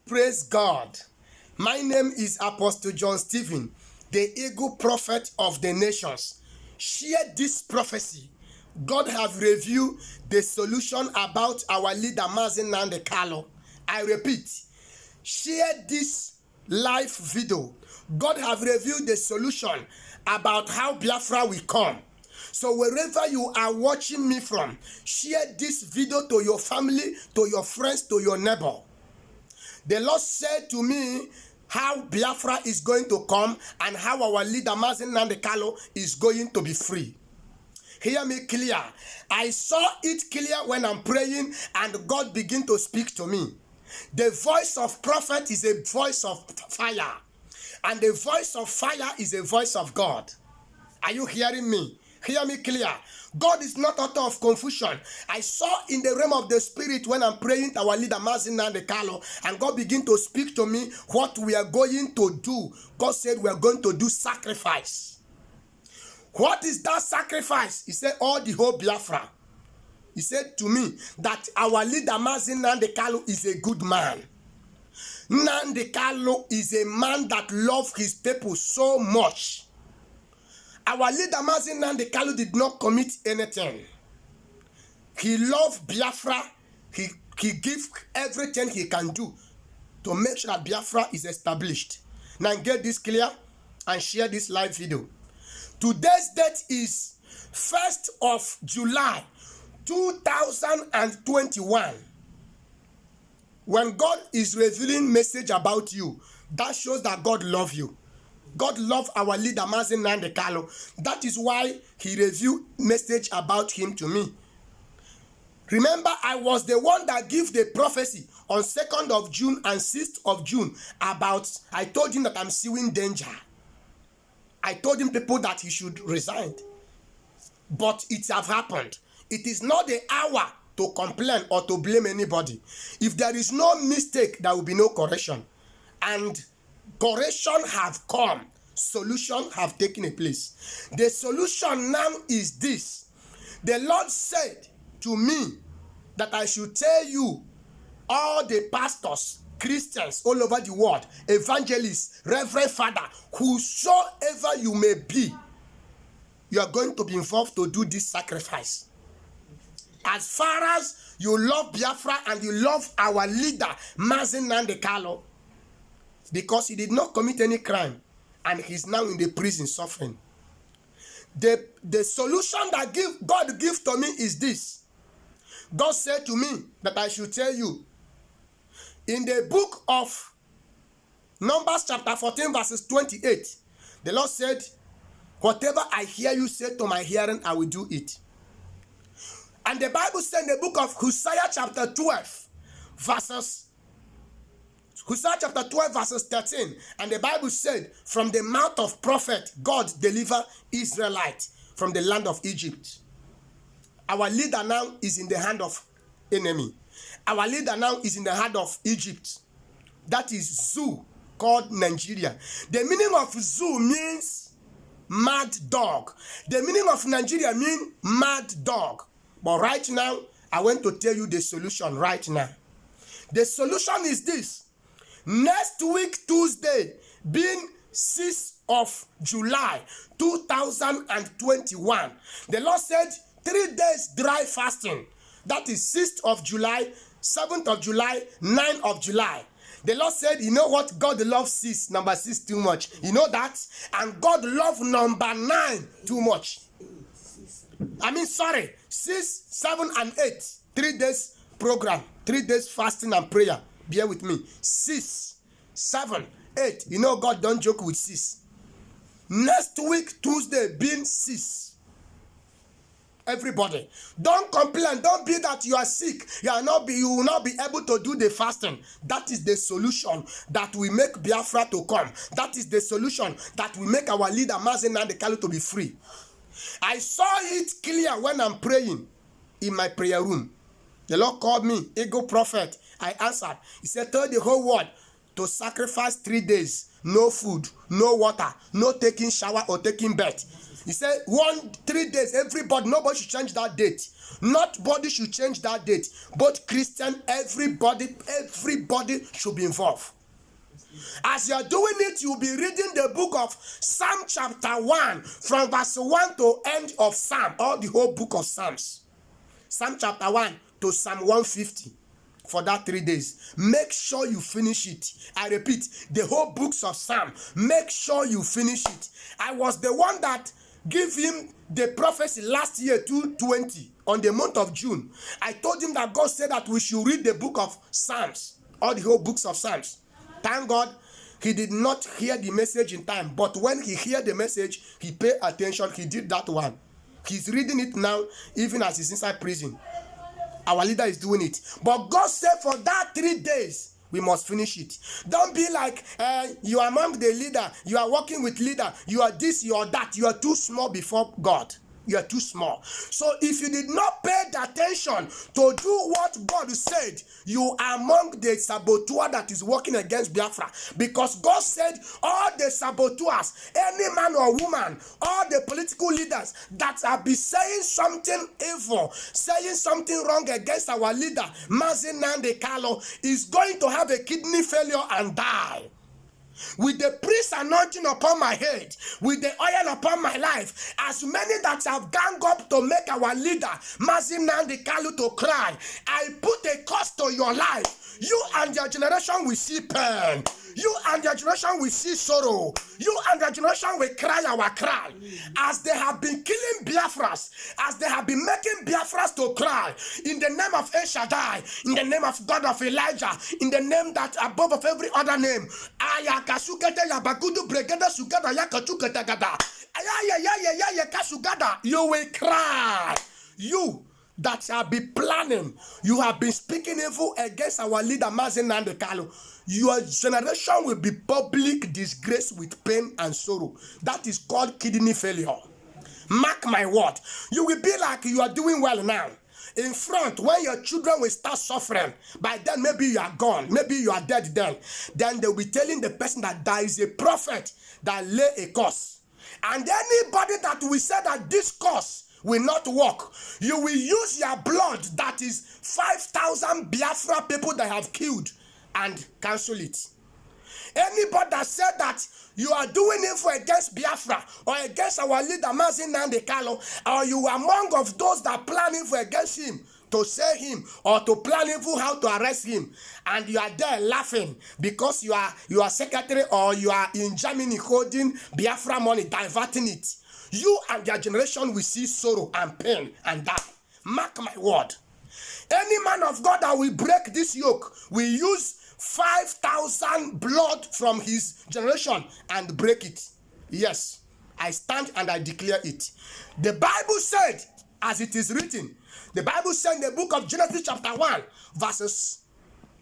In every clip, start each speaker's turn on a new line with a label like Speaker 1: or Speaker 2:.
Speaker 1: Praise God. My name is Apostle John Stephen, the eagle prophet of the nations. Share this prophecy. God have revealed the solution about our leader Mazi Nnamdi Kanu. I repeat, share this live video. God have revealed the solution about how Biafra will come. So wherever you are watching me from, share this video to your family, to your friends, to your neighbor. The Lord said to me how Biafra is going to come and how our leader Mazi Nnamdi Kanu is going to be free. Hear me clear. I saw it clear when I'm praying and God began to speak to me. The voice of prophet is a voice of fire, and the voice of fire is a voice of God. Are you hearing me? Hear me clear. God is not author of confusion. I saw in the realm of the spirit when I'm praying to our leader Mazi Nnamdi Kanu, and God began to speak to me what we are going to do. God said we are going to do sacrifice. What is that sacrifice? He said all the whole Biafra. He said to me that our leader Mazi Nnamdi Kanu is a good man. Nnamdi Kanu is a man that loves his people so much. Our leader Mazi Nnamdi Kanu did not commit anything. He loved Biafra. He gives everything he can do to make sure that Biafra is established. Now get this clear and share this live video. Today's date is 1st of July 2021. When God is revealing message about you, that shows that God loves you. God loves our leader Mazi Nnamdi Kanu. That is why he revealed message about him to me. Remember, I was the one that gave the prophecy on 2nd of June and 6th of June about, I told him that I'm seeing danger. I told him people that he should resign. But it have happened. It is not the hour to complain or to blame anybody. If there is no mistake, there will be no correction. And correction have come. Solution have taken a place. The solution now is this. The Lord said to me that I should tell you, all the pastors, Christians all over the world, evangelists, reverend father, whosoever you may be, you are going to be involved to do this sacrifice. As far as you love Biafra and you love our leader Mazi Nnamdi Kanu, because he did not commit any crime and he's now in the prison suffering. The solution that God gives to me is this. God said to me that I should tell you, in the book of Numbers chapter 14 verses 28, the Lord said, whatever I hear you say to my hearing, I will do it. And the Bible said in the book of Hosea chapter 12 verses 13, and the Bible said, from the mouth of prophet, God deliver Israelites from the land of Egypt. Our leader now is in the hand of enemy. Our leader now is in the hand of Egypt. That is Zoo, called Nigeria. The meaning of Zoo means mad dog. The meaning of Nigeria means mad dog. But right now, I want to tell you the solution right now. The solution is this. Next week, Tuesday, being 6th of July, 2021, the Lord said 3 days dry fasting. That is 6th of July, 7th of July, 9th of July. The Lord said, you know what? God loves 6, number 6 too much. You know that? And God loves number 9 too much. 6, 7, and 8. 3 days program. 3 days fasting and prayer. Bear with me. 6, 7, 8. You know God don't joke with 6. Next week, Tuesday, being 6. Everybody, don't complain. Don't be that you are sick. You will not be able to do the fasting. That is the solution that will make Biafra to come. That is the solution that will make our leader Mazi Nnamdi Kanu to be free. I saw it clear when I'm praying in my prayer room. The Lord called me, eagle prophet. I answered. He said, tell the whole world to sacrifice 3 days. No food, no water, no taking shower or taking bath. He said 3 days, everybody, nobody should change that date. Nobody should change that date. Both Christian, everybody should be involved. As you are doing it, you'll be reading the book of Psalm chapter 1 from verse 1 to end of Psalm, or the whole book of Psalms. Psalm chapter 1 to Psalm 150 for that 3 days. Make sure you finish it. I repeat, the whole books of Psalm. Make sure you finish it. I was the one that gave him the prophecy last year, 2020, on the month of June. I told him that God said that we should read the book of Psalms, all the whole books of Psalms. Thank God, he did not hear the message in time. But when he heard the message, he paid attention. He did that one. He's reading it now, even as he's inside prison. Our leader is doing it. But God said for that 3 days, we must finish it. Don't be like, you are among the leader. You are working with leader. You are this, you are that. You are too small before God. You are too small. So if you did not pay the attention to do what God said, you are among the saboteur that is working against Biafra. Because God said all the saboteurs, any man or woman, all the political leaders that have been saying something evil, saying something wrong against our leader, Mazi Nnamdi Kanu, is going to have a kidney failure and die. With the priest anointing upon my head, with the oil upon my life, as many that have ganged up to make our leader, Mazi Nnamdi Kanu, to cry, I put a curse to your life. You and your generation will see pain. You and your generation will see sorrow. You and your generation will cry our cry. As they have been killing Biafras, as they have been making Biafras to cry, in the name of El Shaddai, in the name of God of Elijah, in the name that above of every other name, you will cry. You that have been planning, you have been speaking evil against our leader Mazi Nnamdi Kanu, your generation will be public disgrace with pain and sorrow. That is called kidney failure. Mark my word. You will be like you are doing well now. In front, when your children will start suffering, by then maybe you are gone, maybe you are dead then they will be telling the person that there is a prophet that lay a curse. And anybody that will say that this curse will not work, you will use your blood, that is 5,000 Biafra people that have killed, and cancel it. Anybody that said that you are doing evil against Biafra or against our leader Mazi Nnamdi Kanu, or you are among of those that plan evil against him, to say him or to plan evil how to arrest him, and you are there laughing because you are secretary or you are in Germany holding Biafra money, diverting it, you and your generation will see sorrow and pain and die. Mark my word. Any man of God that will break this yoke will use 5,000 blood from his generation and break it. Yes, I stand and I declare it. The Bible said, as it is written, the Bible said in the book of Genesis chapter 1, verses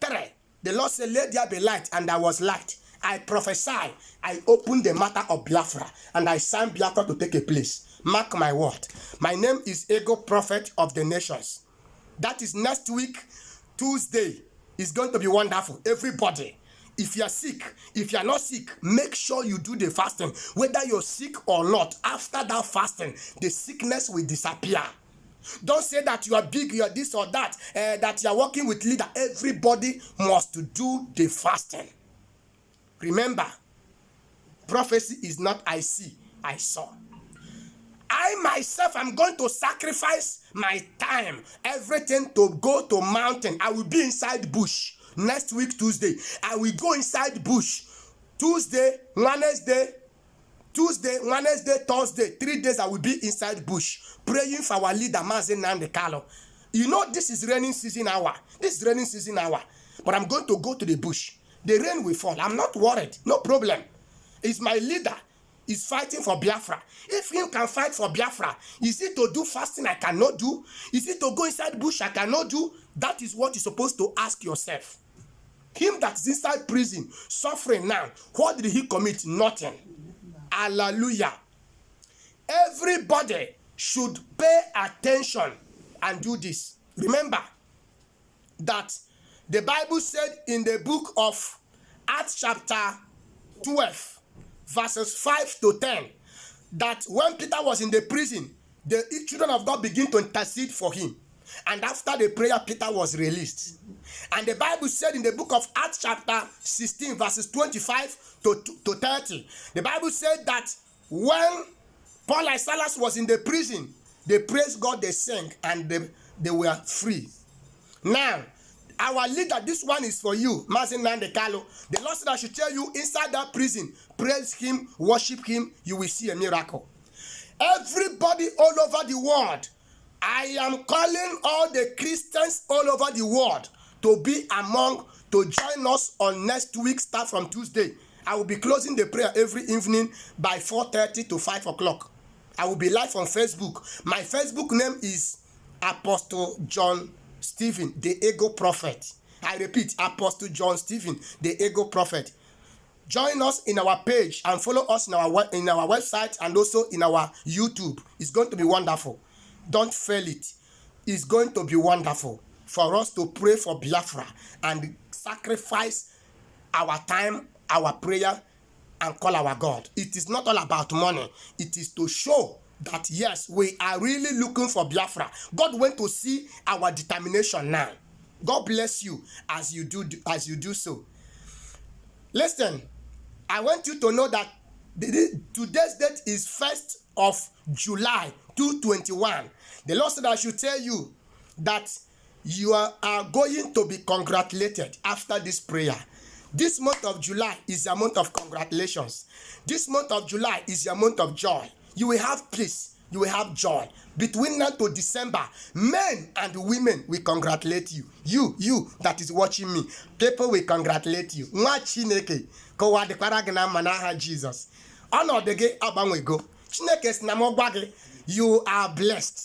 Speaker 1: 3, the Lord said, let there be light, and there was light. I prophesy, I opened the matter of Biafra, and I signed Biafra to take a place. Mark my word. My name is Ego, Prophet of the Nations. That is next week, Tuesday. It's going to be wonderful. Everybody, if you are sick, if you are not sick, make sure you do the fasting. Whether you're sick or not, after that fasting, the sickness will disappear. Don't say that you are big, you are this or that, that you are working with leader. Everybody must do the fasting. Remember, prophecy is not I see, I saw. I myself am going to sacrifice my time, everything, to go to mountain. I will be inside bush. Next week, Tuesday, I will go inside bush. Tuesday, Wednesday, Thursday, 3 days I will be inside bush, praying for our leader, Mazi Nnamdi Kanu. You know, this is raining season hour. But I'm going to go to the bush. The rain will fall. I'm not worried. No problem. It's my leader. Is fighting for Biafra. If him can fight for Biafra, is it to do fasting I cannot do? Is it to go inside bush I cannot do? That is what you're supposed to ask yourself. Him that's inside prison, suffering now, what did he commit? Nothing. Hallelujah. Everybody should pay attention and do this. Remember that the Bible said in the book of Acts chapter 12, verses 5 to 10, that when Peter was in the prison, the children of God begin to intercede for him. And after the prayer, Peter was released. And the Bible said in the book of Acts chapter 16, verses 25 to 30, the Bible said that when Paul and Silas was in the prison, they praised God, they sang, and they were free. Now, our leader, this one is for you, Mazin Nandekalo. The Lord said I should tell you, inside that prison, praise him, worship him, you will see a miracle. Everybody all over the world, I am calling all the Christians all over the world to be among, to join us on next week, start from Tuesday. I will be closing the prayer every evening by 4:30 to 5 o'clock. I will be live on Facebook. My Facebook name is Apostle John Stephen, the Ego Prophet. I repeat, Apostle John Stephen, the Ego Prophet. Join us in our page and follow us in our website and also in our YouTube. It's going to be wonderful. Don't fail it. It's going to be wonderful for us to pray for Biafra and sacrifice our time, our prayer, and call our God. It is not all about money. It is to show that yes, we are really looking for Biafra. God wants to see our determination now. God bless you as you do so. Listen, I want you to know that today's date is 1st of July 2021. The Lord said I should tell you that you are going to be congratulated after this prayer. This month of July is a month of congratulations. This month of July is a month of joy. You will have peace. You will have joy. Between now to December, men and women will congratulate you. You that is watching me, people will congratulate you. Nwa Chineke, kowa dekwara gị na mma n'aha Jesus. Ọnọdụ gị agbanwego. Chineke si na m gwa gị, you are blessed.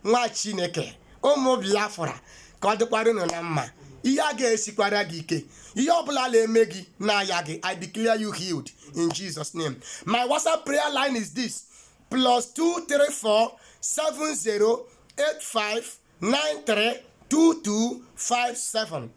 Speaker 1: Nwa Chineke, ụmụ Biafra, ka ọ dịkwara unu na mma. Ihe a ga-esikwara gị ike. Ihe ọbụla na-eme gị n'aya gị, I declare you healed in Jesus' name. My WhatsApp prayer line is this: +234 7085 932257.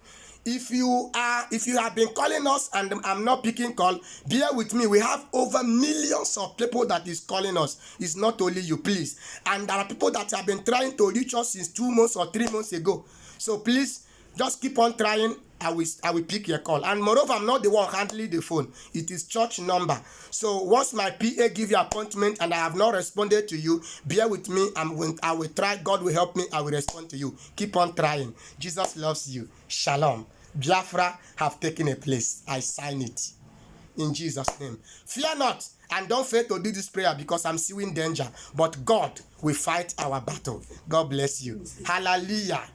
Speaker 1: If you have been calling us and I'm not picking call, bear with me. We have over millions of people that is calling us. It's not only you, please. And there are people that have been trying to reach us since 2 months or 3 months ago. So please, just keep on trying. I will pick your call. And moreover, I'm not the one handling the phone. It is church number. So once my PA give you appointment and I have not responded to you, bear with me. I will try. God will help me. I will respond to you. Keep on trying. Jesus loves you. Shalom. Biafra have taken a place. I sign it. In Jesus' name. Fear not. And don't fail to do this prayer because I'm still in danger. But God will fight our battle. God bless you. Hallelujah.